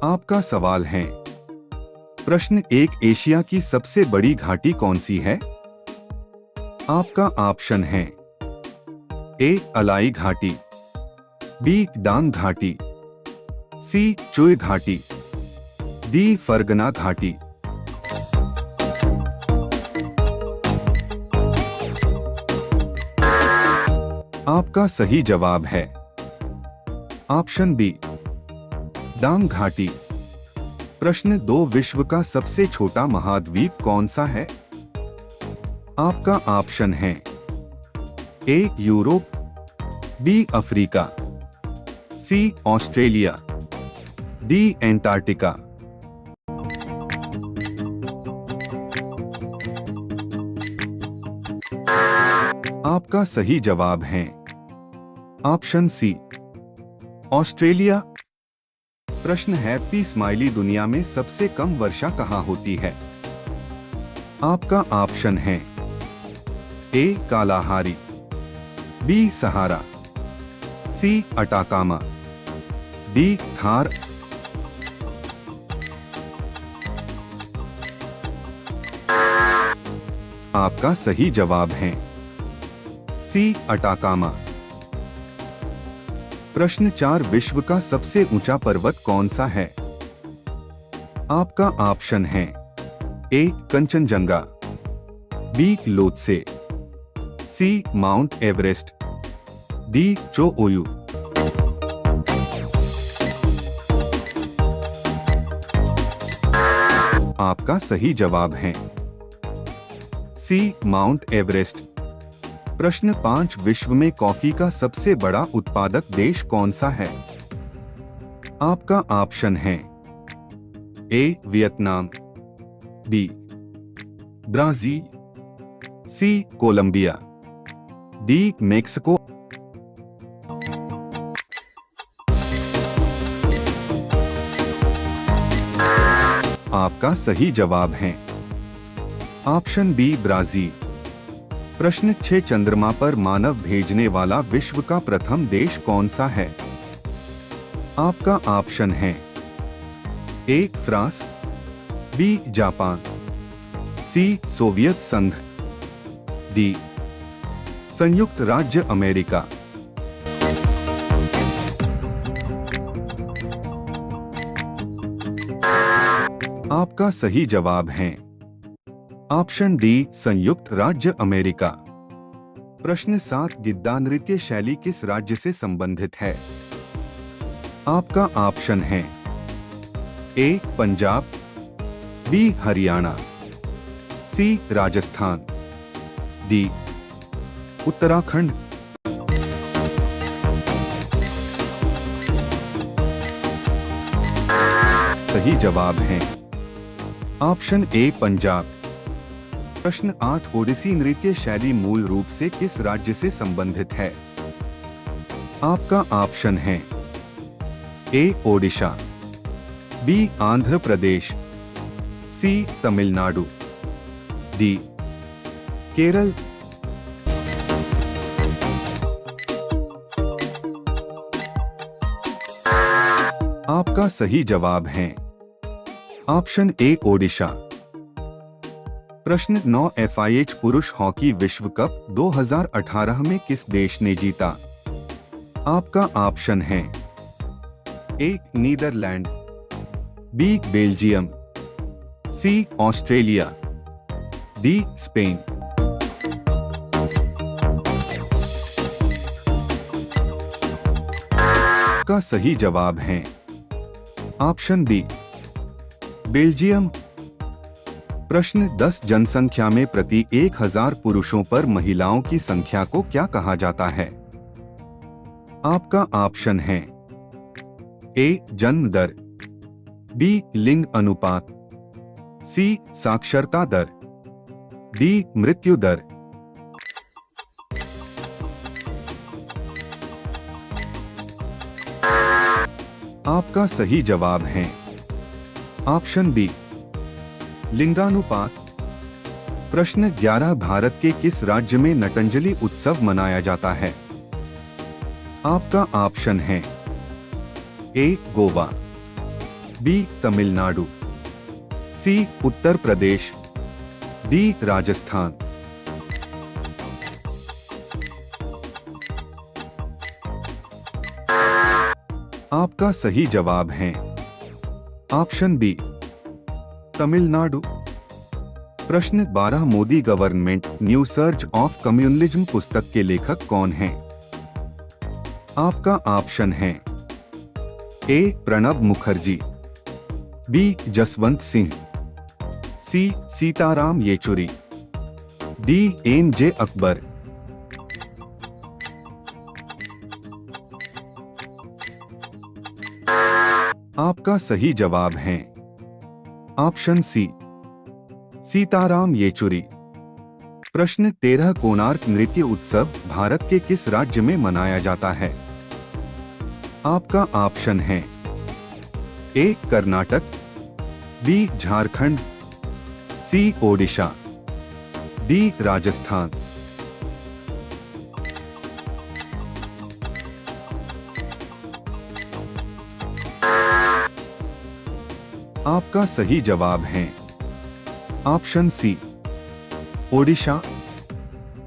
आपका सवाल है। प्रश्न एक, एशिया की सबसे बड़ी घाटी कौन सी है? आपका ऑप्शन है ए अलाई घाटी, बी डांग घाटी, सी चुय घाटी, डी फरगना घाटी। आपका सही जवाब है ऑप्शन बी डांग घाटी। प्रश्न दो, विश्व का सबसे छोटा महाद्वीप कौन सा है? आपका ऑप्शन है ए यूरोप, बी अफ्रीका, सी ऑस्ट्रेलिया, डी एंटार्क्टिका। आपका सही जवाब है ऑप्शन सी ऑस्ट्रेलिया। प्रश्न है, पी स्माइली दुनिया में सबसे कम वर्षा कहाँ होती है? आपका ऑप्शन है ए कालाहारी, बी सहारा, सी अटाकामा, डी थार। आपका सही जवाब है सी अटाकामा। प्रश्न 4, विश्व का सबसे ऊंचा पर्वत कौन सा है? आपका ऑप्शन है ए कंचनजंगा, बी लोत्से, सी माउंट एवरेस्ट, डी चोओयू। आपका सही जवाब है सी माउंट एवरेस्ट। प्रश्न 5, विश्व में कॉफी का सबसे बड़ा उत्पादक देश कौन सा है? आपका ऑप्शन है ए वियतनाम, बी ब्राजील, सी कोलंबिया, डी मेक्सिको। आपका सही जवाब है ऑप्शन बी ब्राजील। प्रश्न 6, चंद्रमा पर मानव भेजने वाला विश्व का प्रथम देश कौन सा है? आपका ऑप्शन है A France, B Japan, C Soviet संघ, डी संयुक्त राज्य अमेरिका। आपका सही जवाब है ऑप्शन डी संयुक्त राज्य अमेरिका। प्रश्न 7, गिद्दा नृत्य शैली किस राज्य से संबंधित है? आपका ऑप्शन है ए पंजाब, बी हरियाणा, सी राजस्थान, डी उत्तराखंड। सही जवाब है ऑप्शन ए पंजाब। प्रश्न 8, ओडिसी नृत्य शैली मूल रूप से किस राज्य से संबंधित है? आपका ऑप्शन है ए ओडिशा, बी आंध्र प्रदेश, सी तमिलनाडु, डी केरल। आपका सही जवाब है ऑप्शन ए ओडिशा। प्रश्न 9, FIH पुरुष हॉकी विश्व कप 2018 में किस देश ने जीता? आपका ऑप्शन है ए नीदरलैंड, बी बेल्जियम, सी ऑस्ट्रेलिया, डी स्पेन। का सही जवाब है ऑप्शन बी बेल्जियम। प्रश्न 10, जनसंख्या में प्रति 1000 पुरुषों पर महिलाओं की संख्या को क्या कहा जाता है? आपका ऑप्शन है ए जन्म दर, बी लिंग अनुपात, सी साक्षरता दर, डी मृत्यु दर। आपका सही जवाब है ऑप्शन बी लिंगानुपात। प्रश्न 11, भारत के किस राज्य में नटंजलि उत्सव मनाया जाता है? आपका ऑप्शन है ए गोवा, बी तमिलनाडु, सी उत्तर प्रदेश, डी राजस्थान। आपका सही जवाब है ऑप्शन बी तमिलनाडु। प्रश्न 12 Modi government new search of communalism पुस्तक के लेखक कौन हैं? आपका ऑप्शन है ए प्रणब मुखर्जी, बी जसवंत सिंह, सी सीताराम येचुरी, डी एम.जे. अकबर। आपका सही जवाब है ऑप्शन सी सीताराम येचुरी। प्रश्न 13 कोणार्क नृत्य उत्सव भारत के किस राज्य में मनाया जाता है? आपका ऑप्शन है ए कर्नाटक, बी झारखंड, सी ओडिशा, डी राजस्थान। आपका सही जवाब है ऑप्शन सी ओडिशा।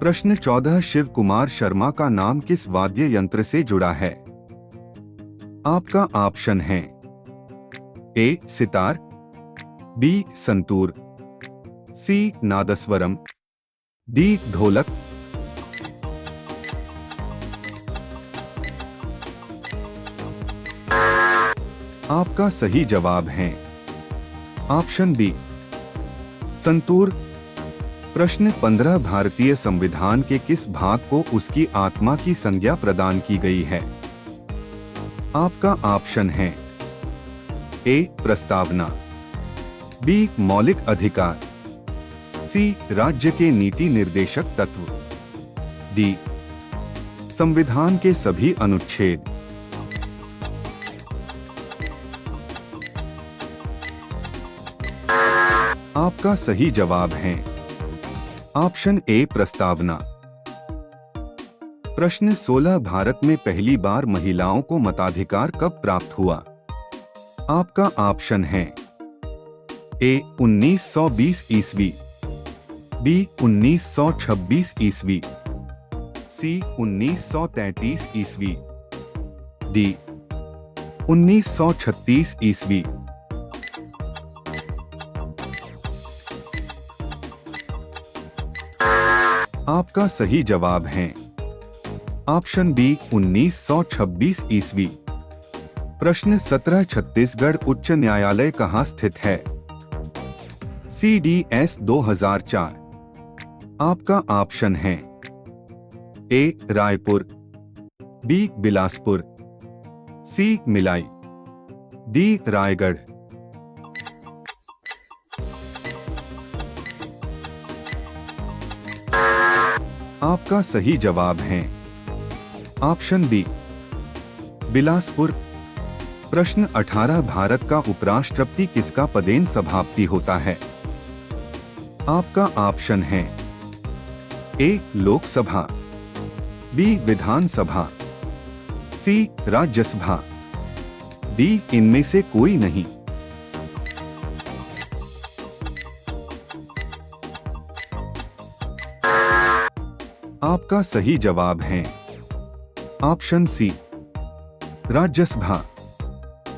प्रश्न 14 शिव कुमार शर्मा का नाम किस वाद्य यंत्र से जुड़ा है? आपका ऑप्शन है ए सितार, बी संतूर, सी नादस्वरम, डी ढोलक। आपका सही जवाब है ऑप्शन बी संतूर। प्रश्न 15 भारतीय संविधान के किस भाग को उसकी आत्मा की संज्ञा प्रदान की गई है? आपका ऑप्शन है ए प्रस्तावना, बी मौलिक अधिकार, सी राज्य के नीति निर्देशक तत्व, डी संविधान के सभी अनुच्छेद। आपका सही जवाब है ऑप्शन ए प्रस्तावना। प्रश्न 16 भारत में पहली बार महिलाओं को मताधिकार कब प्राप्त हुआ? आपका ऑप्शन है ए 1920 ईस्वी, बी 1926 ईस्वी, सी 1933 ईस्वी, डी 1936 ईस्वी। आपका सही जवाब है ऑप्शन बी 1926 ईस्वी। प्रश्न 17 छत्तीसगढ़ उच्च न्यायालय कहाँ स्थित है? CDS 2004। आपका ऑप्शन है ए रायपुर, बी बिलासपुर, सी मिलाई, डी रायगढ़। आपका सही जवाब है ऑप्शन बी बिलासपुर। प्रश्न 18 भारत का उपराष्ट्रपति किसका पदेन सभापति होता है? आपका ऑप्शन है ए लोकसभा, बी विधानसभा, सी राज्यसभा, डी इनमें से कोई नहीं। आपका सही जवाब है ऑप्शन सी राज्यसभा।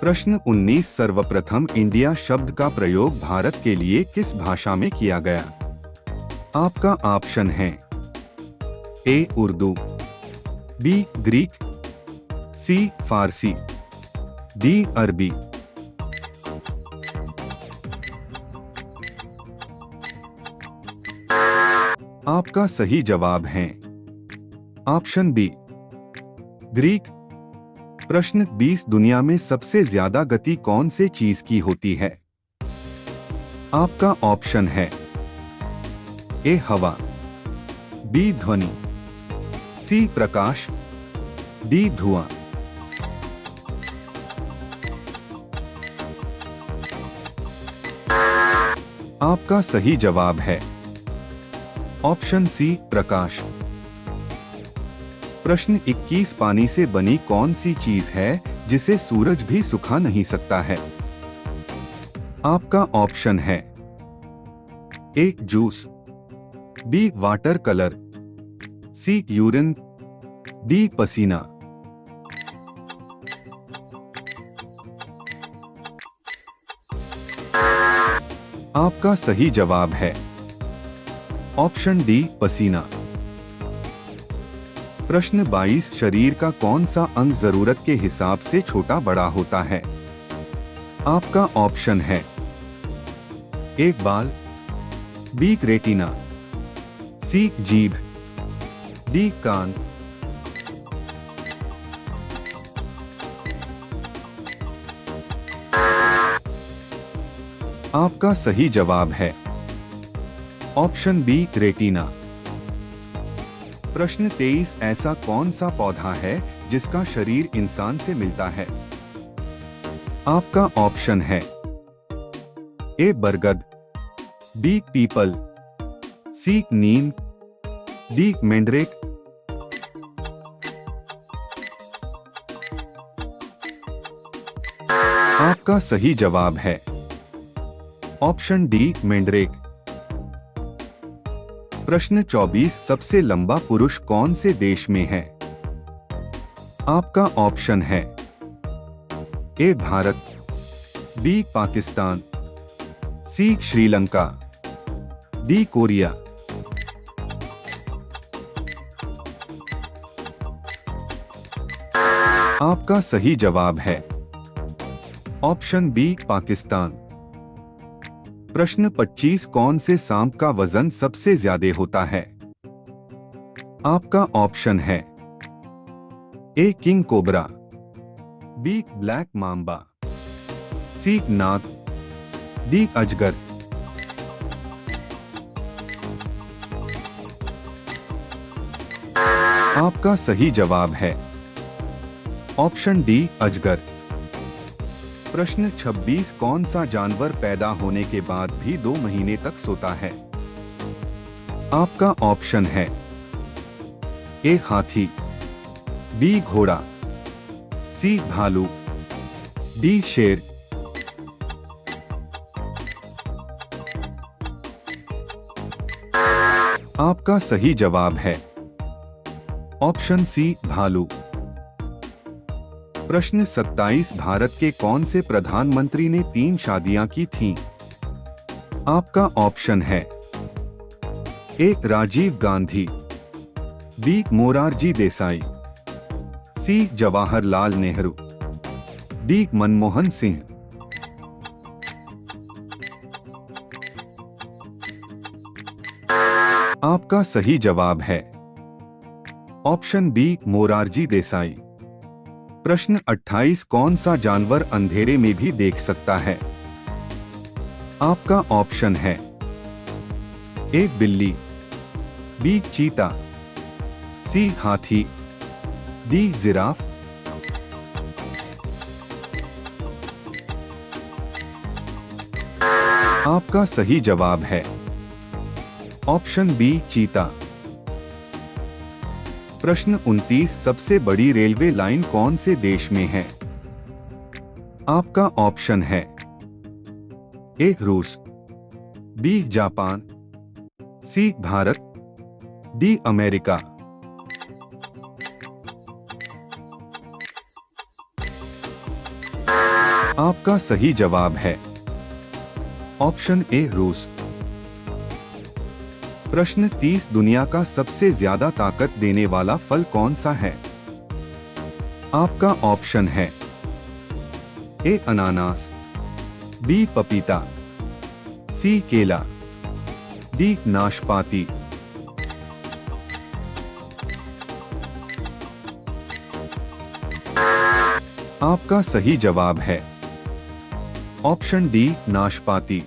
प्रश्न 19 सर्वप्रथम इंडिया शब्द का प्रयोग भारत के लिए किस भाषा में किया गया? आपका ऑप्शन है ए उर्दू, बी ग्रीक, सी फारसी, डी अरबी। आपका सही जवाब है ऑप्शन बी ग्रीक। प्रश्न 20 दुनिया में सबसे ज्यादा गति कौन से चीज की होती है? आपका ऑप्शन है ए हवा, बी ध्वनि, सी प्रकाश, डी धुआं। आपका सही जवाब है ऑप्शन सी प्रकाश। प्रश्न 21 पानी से बनी कौन सी चीज है जिसे सूरज भी सुखा नहीं सकता है? आपका ऑप्शन है ए जूस, बी वाटर कलर, सी यूरिन, डी पसीना। आपका सही जवाब है ऑप्शन डी पसीना। प्रश्न 22 शरीर का कौन सा अंग जरूरत के हिसाब से छोटा बड़ा होता है? आपका ऑप्शन है ए बाल, बी रेटिना, सी जीभ, डी कान। आपका सही जवाब है ऑप्शन बी रेटिना। प्रश्न 23 ऐसा कौन सा पौधा है जिसका शरीर इंसान से मिलता है? आपका ऑप्शन है ए बरगद, बी पीपल, सी नीम, डी मेंड्रेक। आपका सही जवाब है ऑप्शन डी मेंड्रेक। प्रश्न 24 सबसे लंबा पुरुष कौन से देश में है? आपका ऑप्शन है ए भारत, बी पाकिस्तान, सी श्रीलंका, डी कोरिया। आपका सही जवाब है ऑप्शन बी पाकिस्तान। प्रश्न 25 कौन से सांप का वजन सबसे ज्यादा होता है? आपका ऑप्शन है A king cobra, B black mamba, C नाग, डी अजगर। आपका सही जवाब है ऑप्शन डी अजगर। प्रश्न 26 कौन सा जानवर पैदा होने के बाद भी 2 महीने तक सोता है? आपका ऑप्शन है ए हाथी, बी घोड़ा, सी भालू, डी शेर। आपका सही जवाब है ऑप्शन सी भालू। प्रश्न 27 भारत के कौन से प्रधानमंत्री ने 3 शादियां की थीं? आपका ऑप्शन है ए राजीव गांधी, बी मोरारजी देसाई, सी जवाहरलाल नेहरू, डी मनमोहन सिंह। आपका सही जवाब है ऑप्शन बी मोरारजी देसाई। प्रश्न 28 कौन सा जानवर अंधेरे में भी देख सकता है? आपका ऑप्शन है ए बिल्ली, बी चीता, सी हाथी, डी जिराफ। आपका सही जवाब है ऑप्शन बी चीता। प्रश्न 29 सबसे बड़ी रेलवे लाइन कौन से देश में है? आपका ऑप्शन है ए रूस, बी जापान, सी भारत, डी अमेरिका। आपका सही जवाब है ऑप्शन ए रूस। प्रश्न 30 दुनिया का सबसे ज्यादा ताकत देने वाला फल कौन सा है? आपका ऑप्शन है ए अनानास, बी पपीता, सी केला, डी नाशपाती। आपका सही जवाब है ऑप्शन डी नाशपाती।